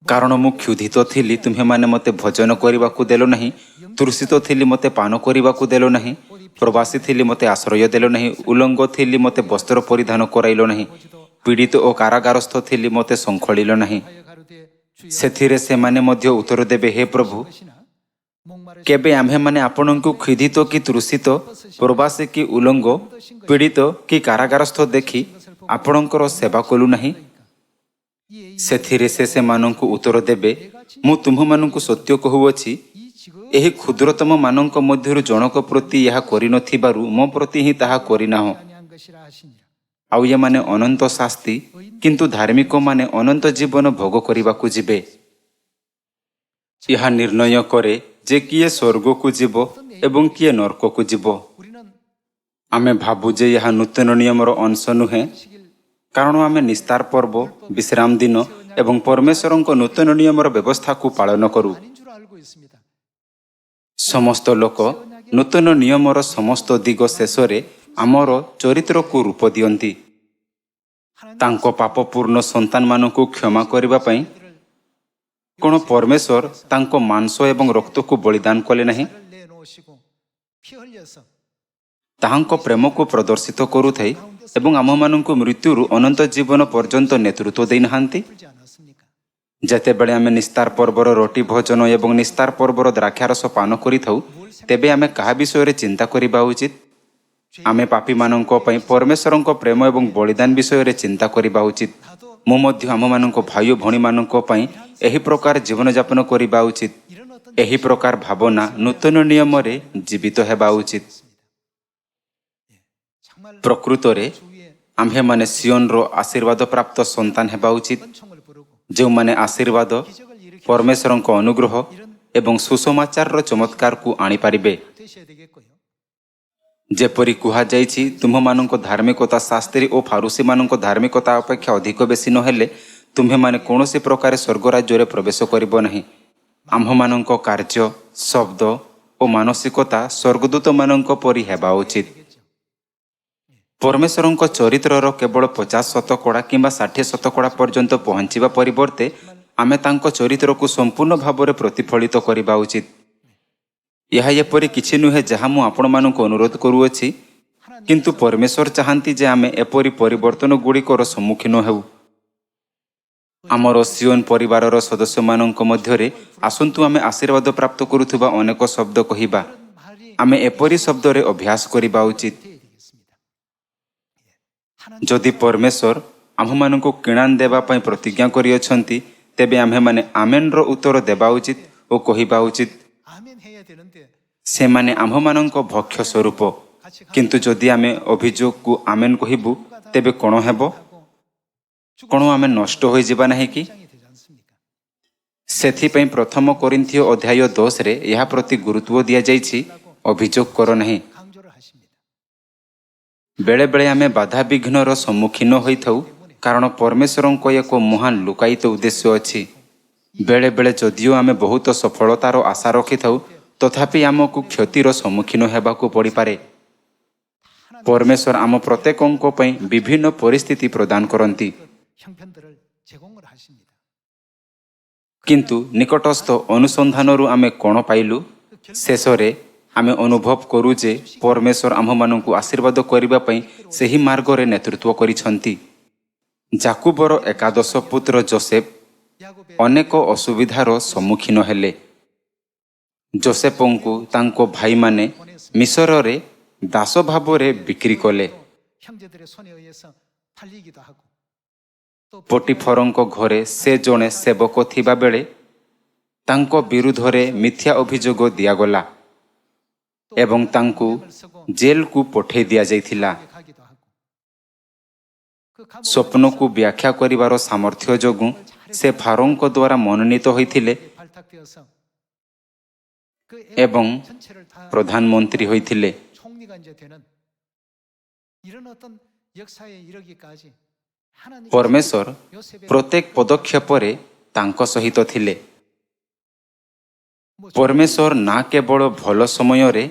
କାରଣ ମୁଁ କ୍ଷୁଧିତ ଥିଲି, ତୁମ୍ଭେମାନେ ମୋତେ ଭୋଜନ କରିବାକୁ ଦେଲ ନାହିଁ, ତୃଷିତ ଥିଲି, ମୋତେ ପାନ କରିବାକୁ ଦେଲ ନାହିଁ, ପ୍ରବାସୀ ଥିଲି, ମୋତେ ଆଶ୍ରୟ ଦେଲ ନାହିଁ, ଉଲଙ୍ଗ ଥିଲି, ମୋତେ ବସ୍ତ୍ର ପରିଧାନ କରାଇଲ ନାହିଁ, ପୀଡ଼ିତ ଓ କାରାଗାରସ୍ଥ ଥିଲି, ମୋତେ ଶଙ୍ଖଳିଲ ନାହିଁ। 하여 가로되 주여 ସେଥିରେ ସେମାନେ ମଧ୍ୟ ଉତ୍ତର ଦେବେ, ହେ ପ୍ରଭୁ, 것이나 목마르신 କେବେ ଆମ୍ଭେମାନେ ଆପଣଙ୍କୁ କ୍ଷୁଧିତ କି ତୃଷିତ, ପ୍ରବାସୀ କି ଉଲଙ୍ଗ, ପୀଡ଼ିତ କି କାରାଗାରସ୍ଥ ଦେଖି ଆପଣଙ୍କର ସେବା କଲୁ ନାହିଁ? ସେଥିରେ ସେ ସେମାନଙ୍କୁ ଉତ୍ତର ଦେବେ, ମୁଁ ତୁମ୍ଭମାନଙ୍କୁ ସତ୍ୟ କହୁଅଛି, 이 지금 ଏହି କ୍ଷୁଦ୍ରତମମାନଙ୍କ ମଧ୍ୟରୁ ଜଣକ ପ୍ରତି ଏହା କରିନଥିବାରୁ ମୋ ପ୍ରତି ହିଁ ତାହା କରିନାହଁ। 아니한 것이라 하시니라. ଆଉ ଏମାନେ ଅନନ୍ତ ଶାସ୍ତି, କିନ୍ତୁ ଧାର୍ମିକମାନେ ଅନନ୍ତ ଜୀବନ ଭୋଗ କରିବାକୁ ଯିବେ। ଏହା ନିର୍ଣ୍ଣୟ କରେ ଯେ କିଏ ସ୍ୱର୍ଗକୁ ଯିବ ଏବଂ କିଏ ନର୍କକୁ ଯିବ। 우리는 ଆମେ ଭାବୁ ଯେ ଏହା ନୂତନ ନିୟମର ଅଂଶ ନୁହେଁ, କାରଣ ଆମେ ନିସ୍ତାର ପର୍ବ, ବିଶ୍ରାମ ଦିନ ଏବଂ ପରମେଶ୍ୱରଙ୍କ ନୂତନ ନିୟମର ବ୍ୟବସ୍ଥାକୁ ପାଳନ କରୁ। 아닌 줄 알고 있습니다. ସମସ୍ତ ଲୋକ ନୂତନ ନିୟମର ସମସ୍ତ ଦିଗ ଶେଷରେ ଆମର ଚରିତ୍ରକୁ ରୂପ ଦିଅନ୍ତି। ତାଙ୍କ ପାପପୂର୍ଣ୍ଣ ସନ୍ତାନମାନଙ୍କୁ କ୍ଷମା କରିବା ପାଇଁ କ'ଣ ପରମେଶ୍ୱର ତାଙ୍କ ମାଂସ ଏବଂ ରକ୍ତକୁ ବଳିଦାନ କଲେ ନାହିଁ? 살을 내놓으시고 피 흘려서 ତାହାଙ୍କ ପ୍ରେମକୁ ପ୍ରଦର୍ଶିତ କରୁଥାଇ ଏବଂ ଆମମାନଙ୍କୁ ମୃତ୍ୟୁରୁ ଅନନ୍ତ ଜୀବନ ପର୍ଯ୍ୟନ୍ତ ନେତୃତ୍ୱ ଦେଇନାହାନ୍ତି? 풀지 않았습니까? ଯେତେବେଳେ ଆମେ ନିସ୍ତାର ପର୍ବର ରୋଟି ଭୋଜନ ଏବଂ ନିସ୍ତାର ପର୍ବର ଦ୍ରାକ୍ଷାରସ ପାନ କରିଥାଉ, ତେବେ ଆମେ କାହା ବିଷୟରେ ଚିନ୍ତା କରିବା ଉଚିତ? ଆମେ ପାପୀମାନଙ୍କ ପାଇଁ ପରମେଶ୍ୱରଙ୍କ ପ୍ରେମ ଏବଂ ବଳିଦାନ ବିଷୟରେ ଚିନ୍ତା କରିବା ଉଚିତ। ମୁଁ ମଧ୍ୟ ଆମମାନଙ୍କ ଭାଇ ଓ ଭଉଣୀମାନଙ୍କ ପାଇଁ ଏହି ପ୍ରକାର ଜୀବନଯାପନ କରିବା ଉଚିତ। 이런 어떤 ଏହି ପ୍ରକାର ଭାବନା ନୂତନ ନିୟମରେ ଜୀବିତ ହେବା ଉଚିତ। 정말 ପ୍ରକୃତରେ 주위에 ଆମ୍ଭେମାନେ ସିଓନର ଆଶୀର୍ବାଦ ପ୍ରାପ୍ତ ସନ୍ତାନ ହେବା ଉଚିତ, 은총을 부르고 ଯେଉଁମାନେ ଆଶୀର୍ବାଦ, ପରମେଶ୍ୱରଙ୍କ ଅନୁଗ୍ରହ ଏବଂ ସୁସମାଚାରର ଚମତ୍କାରକୁ ଆଣିପାରିବେ। 되셔야 되겠고요. ଯେପରି କୁହାଯାଇଛି, ତୁମ୍ଭମାନଙ୍କ ଧାର୍ମିକତା ଶାସ୍ତ୍ରୀ ଓ ଫାରୁସୀମାନଙ୍କ ଧାର୍ମିକତା ଅପେକ୍ଷା ଅଧିକ ବେଶୀ ନହେଲେ ତୁମ୍ଭେମାନେ କୌଣସି ପ୍ରକାର ସ୍ୱର୍ଗ ରାଜ୍ୟରେ ପ୍ରବେଶ କରିବ ନାହିଁ। ଆମ୍ଭମାନଙ୍କ କାର୍ଯ୍ୟ, ଶବ୍ଦ ଓ ମାନସିକତା ସ୍ୱର୍ଗଦୂତମାନଙ୍କ ପରି ହେବା ଉଚିତ। ପରମେଶ୍ୱରଙ୍କ ଚରିତ୍ରର କେବଳ 50% କିମ୍ବା 60% ପର୍ଯ୍ୟନ୍ତ ପହଞ୍ଚିବା ପରିବର୍ତ୍ତେ ଆମେ ତାଙ୍କ ଚରିତ୍ରକୁ ସମ୍ପୂର୍ଣ୍ଣ ଭାବରେ ପ୍ରତିଫଳିତ କରିବା ଉଚିତ। ଏହା ଏପରି କିଛି ନୁହେଁ ଯାହା ମୁଁ ଆପଣମାନଙ୍କୁ ଅନୁରୋଧ କରୁଅଛି, କିନ୍ତୁ ପରମେଶ୍ୱର ଚାହାନ୍ତି ଯେ ଆମେ ଏପରି ପରିବର୍ତ୍ତନ ଗୁଡ଼ିକର ସମ୍ମୁଖୀନ ହେଉ। ଆମର ସିଓନ ପରିବାରର ସଦସ୍ୟମାନଙ୍କ ମଧ୍ୟରେ ଆସନ୍ତୁ ଆମେ ଆଶୀର୍ବାଦ ପ୍ରାପ୍ତ କରୁଥିବା ଅନେକ ଶବ୍ଦ କହିବା। 말이 ଆମେ ଏପରି ଶବ୍ଦରେ ଅଭ୍ୟାସ କରିବା ଉଚିତ। 되어야 되겠습니다. ଯଦି ପରମେଶ୍ୱର ଆମ୍ଭମାନଙ୍କୁ କିଣାନ ଦେବା ପାଇଁ ପ୍ରତିଜ୍ଞା କରିଅଛନ୍ତି, ତେବେ ଆମ୍ଭେମାନେ ଆମେନର ଉତ୍ତର ଦେବା ଉଚିତ ଓ କହିବା ଉଚିତ, 아멘 해야 되는데 ସେମାନେ ଆମ୍ଭମାନଙ୍କ ଭକ୍ଷ୍ୟ ସ୍ୱରୂପ। କିନ୍ତୁ ଯଦି ଆମେ ଅଭିଯୋଗକୁ ଆମେନ କହିବୁ, ତେବେ କ'ଣ ହେବ? କ'ଣ ଆମେ ନଷ୍ଟ ହୋଇଯିବା ନାହିଁ କି? 장이 되지 않습니까? ସେଥିପାଇଁ ପ୍ରଥମ କୋରିନ୍ଥୀୟ ଅଧ୍ୟାୟ 10ରେ ଏହା ପ୍ରତି ଗୁରୁତ୍ୱ ଦିଆଯାଇଛି, ଅଭିଯୋଗ କର ନାହିଁ। 강조를 하십니다. ବେଳେବେଳେ ଆମେ ବାଧାବିଘ୍ନର ସମ୍ମୁଖୀନ ହୋଇଥାଉ, କାରଣ ପରମେଶ୍ୱରଙ୍କ ଏକ ମହାନ ଲୁକାୟିତ ଉଦ୍ଦେଶ୍ୟ ଅଛି। ବେଳେବେଳେ ଯଦିଓ ଆମେ ବହୁତ ସଫଳତାର ଆଶା ରଖିଥାଉ, ତଥାପି ଆମକୁ କ୍ଷତିର ସମ୍ମୁଖୀନ ହେବାକୁ ପଡ଼ିପାରେ। ପରମେଶ୍ୱର ଆମ ପ୍ରତ୍ୟେକଙ୍କ ପାଇଁ ବିଭିନ୍ନ ପରିସ୍ଥିତି ପ୍ରଦାନ କରନ୍ତି। 형편들을 제공을 하십니다. କିନ୍ତୁ ନିକଟସ୍ଥ ଅନୁସନ୍ଧାନରୁ ଆମେ କ'ଣ ପାଇଲୁ? ଶେଷରେ ଆମେ ଅନୁଭବ କରୁ ଯେ ପରମେଶ୍ୱର ଆମ୍ଭମାନଙ୍କୁ ଆଶୀର୍ବାଦ କରିବା ପାଇଁ ସେହି ମାର୍ଗରେ ନେତୃତ୍ୱ କରିଛନ୍ତି। ଜାକୁବର ଏକାଦଶ ପୁତ୍ର ଯୋସେଫ 야곱의 ଅନେକ ଅସୁବିଧାର ସମ୍ମୁଖୀନ ହେଲେ। ଯୋସେଫଙ୍କୁ ତାଙ୍କ ଭାଇମାନେ ମିଶରରେ ଦାସ ଭାବରେ ବିକ୍ରି କଲେ। 형제들의 손에 의해서 팔리기도 하고 또 ପୋଟିଫରଙ୍କ ଘରେ ସେ ଜଣେ ସେବକ ଥିବାବେଳେ ତାଙ୍କ ବିରୁଦ୍ଧରେ ମିଥ୍ୟା ଅଭିଯୋଗ ଦିଆଗଲା ଏବଂ ତାଙ୍କୁ ଜେଲକୁ ପଠାଇ ଦିଆଯାଇଥିଲା। 가기도 하고 ସ୍ୱପ୍ନକୁ ବ୍ୟାଖ୍ୟା କରିବାର ସାମର୍ଥ୍ୟ ଯୋଗୁଁ ସେ ଫାରୋଙ୍କ ଦ୍ୱାରା ମନୋନୀତ ହୋଇଥିଲେ 발탁되어서 그 ଏବଂ 전체를 다 ପ୍ରଧାନମନ୍ତ୍ରୀ ହୋଇଥିଲେ। 총리가 이제 되는 이런 어떤 역사에 이르기까지 하나님 ପରମେଶ୍ୱର ପ୍ରତ୍ୟେକ ପଦକ୍ଷେପରେ ତାଙ୍କ ସହିତ ଥିଲେ। ପରମେଶ୍ୱର ନା କେବଳ ଭଲ ସମୟରେ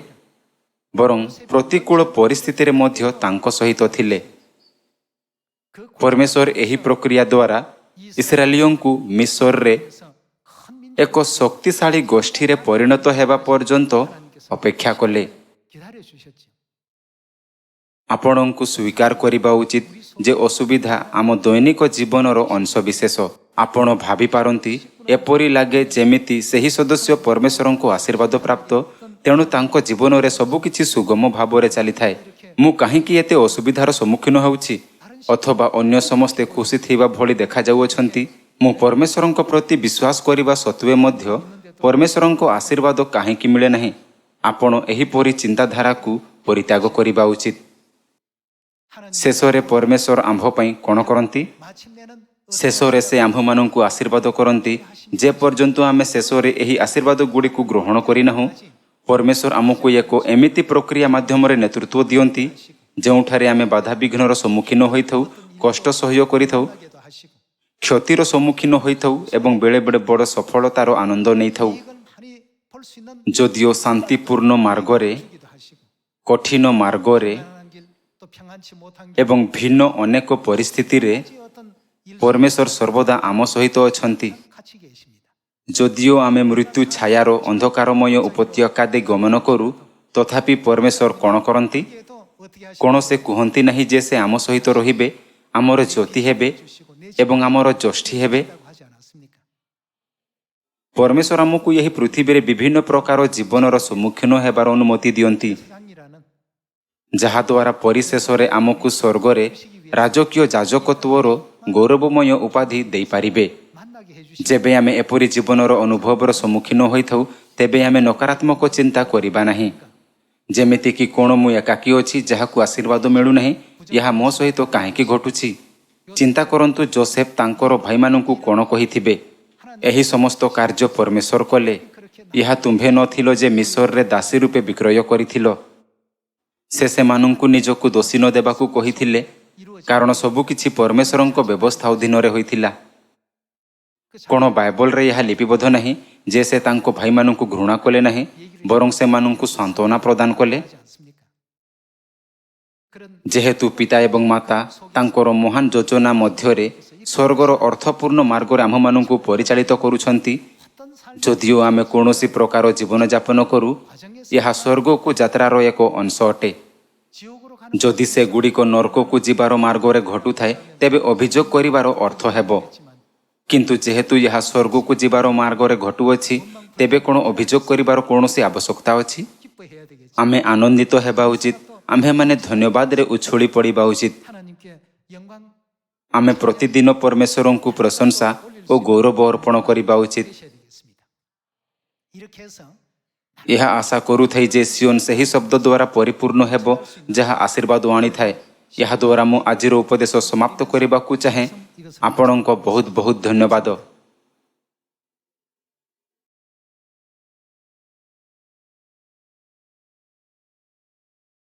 ବରଂ ପ୍ରତିକୂଳ ପରିସ୍ଥିତିରେ ମଧ୍ୟ ତାଙ୍କ ସହିତ ଥିଲେ। ପରମେଶ୍ୱର ଏହି ପ୍ରକ୍ରିୟା ଦ୍ୱାରା ଇସ୍ରାଏଲୀୟଙ୍କୁ ମିଶରରେ ଏକ ଶକ୍ତିଶାଳୀ ଗୋଷ୍ଠୀରେ ପରିଣତ ହେବା ପର୍ଯ୍ୟନ୍ତ ଅପେକ୍ଷା କଲେ। 기다려 주셨죠. ଆପଣଙ୍କୁ ସ୍ୱୀକାର କରିବା ଉଚିତ ଯେ ଅସୁବିଧା ଆମ ଦୈନିକ ଜୀବନର ଅଂଶବିଶେଷ। ଆପଣ ଭାବିପାରନ୍ତି ଏପରି ଲାଗେ ଯେମିତି ସେହି ସଦସ୍ୟ ପରମେଶ୍ୱରଙ୍କ ଆଶୀର୍ବାଦ ପ୍ରାପ୍ତ, ତେଣୁ ତାଙ୍କ ଜୀବନରେ ସବୁକିଛି ସୁଗମ ଭାବରେ ଚାଲିଥାଏ। ମୁଁ କାହିଁକି ଏତେ ଅସୁବିଧାର ସମ୍ମୁଖୀନ ହେଉଛି? ଅଥବା ଅନ୍ୟ ସମସ୍ତେ ଖୁସି ଥିବା ଭଳି ଦେଖାଯାଉଅଛନ୍ତି। ମୁଁ ପରମେଶ୍ୱରଙ୍କ ପ୍ରତି ବିଶ୍ୱାସ କରିବା ସତ୍ତ୍ୱେ ମଧ୍ୟ ପରମେଶ୍ୱରଙ୍କ ଆଶୀର୍ବାଦ କାହିଁକି ମିଳେ ନାହିଁ? ଆପଣ ଏହିପରି ଚିନ୍ତାଧାରାକୁ ପରିତ୍ୟାଗ କରିବା ଉଚିତ। ଶେଷରେ ପରମେଶ୍ୱର ଆମ୍ଭ ପାଇଁ କ'ଣ କରନ୍ତି? 마침내는 ଶେଷରେ ସେ ଆମ୍ଭମାନଙ୍କୁ ଆଶୀର୍ବାଦ କରନ୍ତି। ଯେପର୍ଯ୍ୟନ୍ତ ଆମେ ଶେଷରେ ଏହି ଆଶୀର୍ବାଦ ଗୁଡ଼ିକୁ ଗ୍ରହଣ କରିନାହୁଁ, ପରମେଶ୍ୱର ଆମକୁ ଏକ ଏମିତି ପ୍ରକ୍ରିୟା ମାଧ୍ୟମରେ ନେତୃତ୍ୱ ଦିଅନ୍ତି ଯେଉଁଠାରେ ଆମେ ବାଧାବିଘ୍ନର ସମ୍ମୁଖୀନ ହୋଇଥାଉ, କଷ୍ଟ ସହ୍ୟ କରିଥାଉ, 하게도 하시고 କ୍ଷତିର ସମ୍ମୁଖୀନ ହୋଇଥାଉ ଏବଂ ବେଳେବେଳେ ବଡ଼ ସଫଳତାର ଆନନ୍ଦ ନେଇଥାଉ। 이건 많이 볼 수 있는 ଯଦିଓ ଶାନ୍ତିପୂର୍ଣ୍ଣ ମାର୍ଗରେ, 주기도 하시고 କଠିନ ମାର୍ଗରେ 편안한 길, 또 평안치 못한 길, ଏବଂ ଭିନ୍ନ ଅନେକ ପରିସ୍ଥିତିରେ 어떤 일 ପରମେଶ୍ୱର ସର୍ବଦା ଆମ ସହିତ ଅଛନ୍ତି। 같이 계십니다. ଯଦିଓ ଆମେ ମୃତ୍ୟୁ ଛାୟାର ଅନ୍ଧକାରମୟ ଉପତ୍ୟକା ଦେଇ ଗମନ କରୁ, ତଥାପି ପରମେଶ୍ୱର କ'ଣ କରନ୍ତି? 이게도 어떻게 କ'ଣ ସେ କୁହନ୍ତି ନାହିଁ ଯେ ସେ ଆମ ସହିତ ରହିବେ, ଆମର ଜ୍ୟୋତି ହେବେ ଏବଂ ଆମର ଜ୍ୟୋଷ୍ଠୀ ହେବେ? 하시라고 하지 않았습니까? ପରମେଶ୍ୱର ଆମକୁ ଏହି ପୃଥିବୀରେ ବିଭିନ୍ନ ପ୍ରକାର ଜୀବନର ସମ୍ମୁଖୀନ ହେବାର ଅନୁମତି ଦିଅନ୍ତି, 세상이라는 ଯାହାଦ୍ୱାରା ପରିଶେଷରେ ଆମକୁ ସ୍ୱର୍ଗରେ ରାଜକୀୟ ଯାଜକତ୍ୱର ଗୌରବମୟ ଉପାଧି ଦେଇପାରିବେ। 만나게 해주시 ଯେବେ ଆମେ ଏପରି ଜୀବନର ଅନୁଭବର ସମ୍ମୁଖୀନ ହୋଇଥାଉ, ତେବେ ଆମେ ନକାରାତ୍ମକ ଚିନ୍ତା କରିବା ନାହିଁ। ଯେମିତିକି କ'ଣ ମୁଁ ଏକାକୀ ଅଛି ଯାହାକୁ ଆଶୀର୍ବାଦ ମିଳୁନାହିଁ, ଏହା ମୋ ସହିତ କାହିଁକି ଘଟୁଛି? ଚିନ୍ତା କରନ୍ତୁ ଯୋସେଫ ତାଙ୍କର ଭାଇମାନଙ୍କୁ କ'ଣ କହିଥିବେ? ଏହି ସମସ୍ତ କାର୍ଯ୍ୟ ପରମେଶ୍ୱର କଲେ। ଏହା ତୁମ୍ଭେ ନଥିଲ ଯେ ମିଶରରେ ଦାସୀ ରୂପେ ବିକ୍ରୟ କରିଥିଲ। ସେ ସେମାନଙ୍କୁ ନିଜକୁ ଦୋଷୀ ନ ଦେବାକୁ କହିଥିଲେ, କାରଣ ସବୁକିଛି ପରମେଶ୍ୱରଙ୍କ ବ୍ୟବସ୍ଥା ଅଧୀନରେ ହୋଇଥିଲା। କ'ଣ ବାଇବଲରେ ଏହା ଲିପିବଦ୍ଧ ନାହିଁ ଯେ ସେ ତାଙ୍କ ଭାଇମାନଙ୍କୁ ଘୃଣା କଲେ ନାହିଁ, ବରଂ ସେମାନଙ୍କୁ ସାନ୍ତ୍ୱନା ପ୍ରଦାନ କଲେ? 하지 않습니까? 그런 ଯେହେତୁ ପିତା ଏବଂ ମାତା ତାଙ୍କର ମହାନ ଯୋଜନା ମଧ୍ୟରେ ସ୍ୱର୍ଗର ଅର୍ଥପୂର୍ଣ୍ଣ ମାର୍ଗରେ ଆମ୍ଭମାନଙ୍କୁ ପରିଚାଳିତ କରୁଛନ୍ତି, 어떤 삶 ଯଦିଓ ଆମେ କୌଣସି ପ୍ରକାର ଜୀବନଯାପନ କରୁ, ଏହା ସ୍ୱର୍ଗକୁ ଯାତ୍ରାର ଏକ ଅଂଶ ଅଟେ। 지옥으로 가는 ଯଦି ସେଗୁଡ଼ିକ ନର୍କକୁ ଯିବାର ମାର୍ଗରେ ଘଟୁଥାଏ, ତେବେ ଅଭିଯୋଗ କରିବାର ଅର୍ଥ ହେବ। କିନ୍ତୁ ଯେହେତୁ ଏହା ସ୍ୱର୍ଗକୁ ଯିବାର ମାର୍ଗରେ ଘଟୁଅଛି, ତେବେ କ'ଣ ଅଭିଯୋଗ କରିବାର କୌଣସି ଆବଶ୍ୟକତା ଅଛି? 기뻐해야 되겠죠. ଆମେ ଆନନ୍ଦିତ ହେବା ଉଚିତ। ଆମ୍ଭେମାନେ ଧନ୍ୟବାଦରେ ଉଛୁଳି ପଡ଼ିବା ଉଚିତ। 하나님께 영광 ଆମେ ପ୍ରତିଦିନ ପରମେଶ୍ୱରଙ୍କୁ ପ୍ରଶଂସା ଓ ଗୌରବ ଅର୍ପଣ କରିବା ଉଚିତ। 되셔야 되겠습니다. 이렇게 해서 ଏହା ଆଶା କରୁଥାଏ ଯେ ସିଓନ ସେହି ଶବ୍ଦ ଦ୍ୱାରା ପରିପୂର୍ଣ୍ଣ ହେବ ଯାହା ଆଶୀର୍ବାଦ ଆଣିଥାଏ। ଏହାଦ୍ୱାରା ମୁଁ ଆଜିର ଉପଦେଶ ସମାପ୍ତ କରିବାକୁ ଚାହେଁ। ଆପଣଙ୍କ ବହୁତ ବହୁତ ଧନ୍ୟବାଦ।